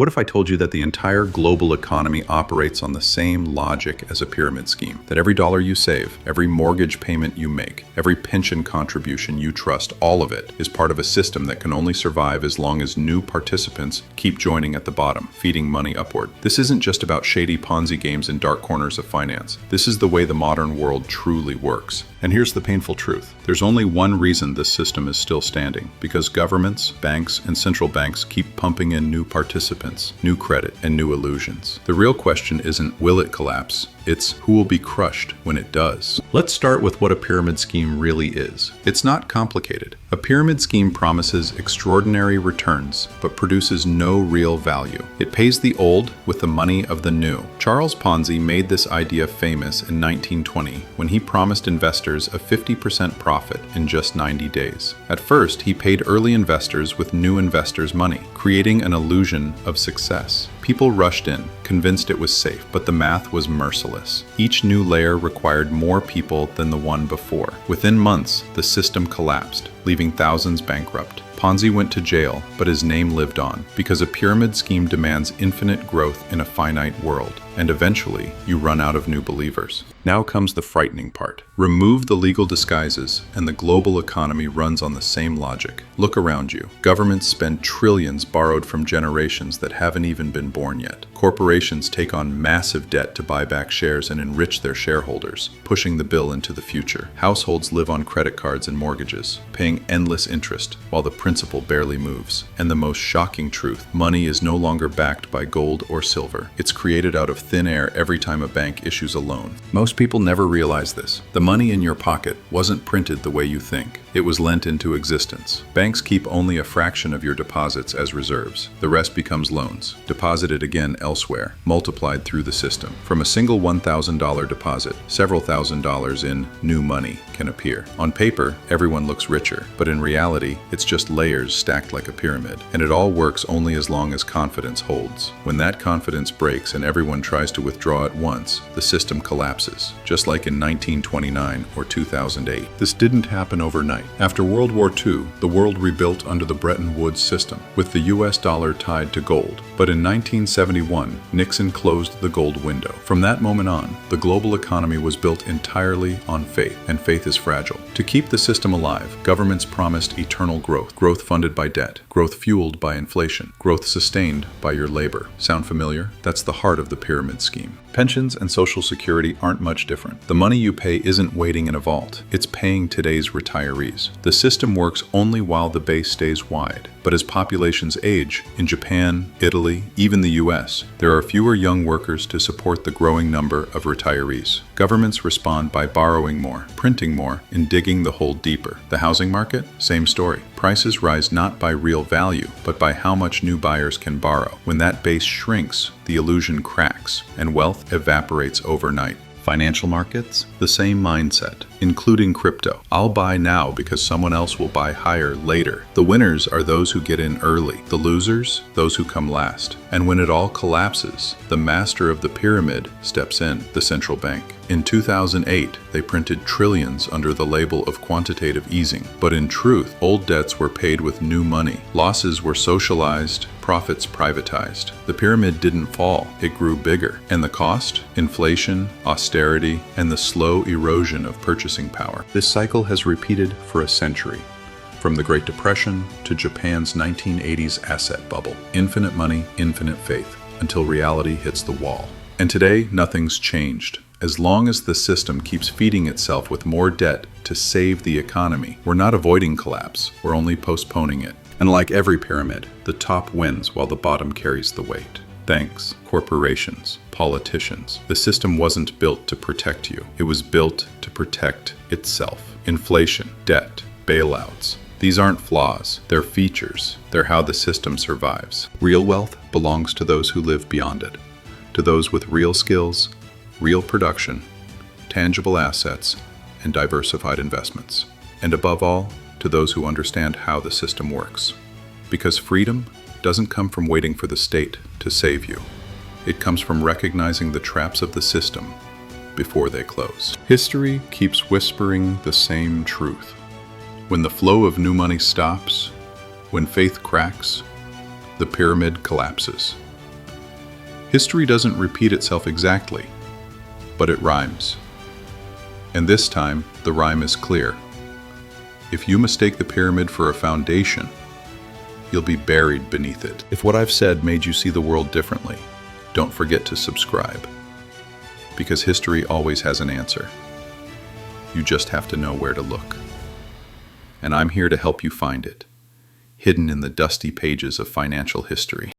What if I told you that the entire global economy operates on the same logic as a pyramid scheme? That every dollar you save, every mortgage payment you make, every pension contribution you trust, all of it is part of a system that can only survive as long as new participants keep joining at the bottom, feeding money upward. This isn't just about shady Ponzi games in dark corners of finance. This is the way the modern world truly works. And here's the painful truth. There's only one reason this system is still standing, because governments, banks, and central banks keep pumping in new participants, new credit, and new illusions. The real question isn't will it collapse? It's who will be crushed when it does. Let's start with what a pyramid scheme really is. It's not complicated. A pyramid scheme promises extraordinary returns, but produces no real value. It pays the old with the money of the new. Charles Ponzi made this idea famous in 1920 when he promised investors a 50% profit in just 90 days. At first, he paid early investors with new investors' money, creating an illusion of success. People rushed in, convinced it was safe, but the math was merciless. Each new layer required more people than the one before. Within months, the system collapsed, leaving thousands bankrupt. Ponzi went to jail, but his name lived on, because a pyramid scheme demands infinite growth in a finite world, and eventually, you run out of new believers. Now comes the frightening part. Remove the legal disguises, and the global economy runs on the same logic. Look around you. Governments spend trillions borrowed from generations that haven't even been born yet. Corporations take on massive debt to buy back shares and enrich their shareholders, pushing the bill into the future. Households live on credit cards and mortgages, paying endless interest, while the principal barely moves. And the most shocking truth, money is no longer backed by gold or silver. It's created out of thin air every time a bank issues a loan. Most people never realize this. The money in your pocket wasn't printed the way you think. It was lent into existence. Banks keep only a fraction of your deposits as reserves. The rest becomes loans, deposited again elsewhere, multiplied through the system. From a single $1,000 deposit, several $1,000s in new money can appear. On paper, everyone looks richer, but in reality, it's just layers stacked like a pyramid. And it all works only as long as confidence holds. When that confidence breaks and everyone tries to withdraw at once, the system collapses, just like in 1929 or 2008. This didn't happen overnight. After World War II, the world rebuilt under the Bretton Woods system, with the US dollar tied to gold. But in 1971, Nixon closed the gold window. From that moment on, the global economy was built entirely on faith, and faith is fragile. To keep the system alive, governments promised eternal growth, growth funded by debt, growth fueled by inflation, growth sustained by your labor. Sound familiar? That's the heart of the pyramid scheme. Pensions and Social Security aren't much different. The money you pay isn't waiting in a vault. It's paying today's retirees. The system works only while the base stays wide. But as populations age, in Japan, Italy, even the US, there are fewer young workers to support the growing number of retirees. Governments respond by borrowing more, printing more, and digging the hole deeper. The housing market? Same story. Prices rise not by real value, but by how much new buyers can borrow. When that base shrinks, the illusion cracks, and wealth evaporates overnight. Financial markets? The same mindset, including crypto. I'll buy now because someone else will buy higher later. The winners are those who get in early. The losers, those who come last. And when it all collapses, the master of the pyramid steps in, the central bank. In 2008, they printed trillions under the label of quantitative easing. But in truth, old debts were paid with new money. Losses were socialized, profits privatized. The pyramid didn't fall, it grew bigger. And the cost? Inflation, austerity, and the slow erosion of purchasing power. This cycle has repeated for a century. From the Great Depression to Japan's 1980s asset bubble. Infinite money, infinite faith, until reality hits the wall. And today, nothing's changed. As long as the system keeps feeding itself with more debt to save the economy, we're not avoiding collapse, we're only postponing it. And like every pyramid, the top wins while the bottom carries the weight. Banks, corporations, politicians. The system wasn't built to protect you. It was built to protect itself. Inflation, debt, bailouts. These aren't flaws, they're features. They're how the system survives. Real wealth belongs to those who live beyond it, to those with real skills, real production, tangible assets, and diversified investments. And above all, to those who understand how the system works. Because freedom doesn't come from waiting for the state to save you. It comes from recognizing the traps of the system before they close. History keeps whispering the same truth. When the flow of new money stops, when faith cracks, the pyramid collapses. History doesn't repeat itself exactly, but it rhymes. And this time, the rhyme is clear. If you mistake the pyramid for a foundation, you'll be buried beneath it. If what I've said made you see the world differently, don't forget to subscribe. Because history always has an answer. You just have to know where to look. And I'm here to help you find it, hidden in the dusty pages of financial history.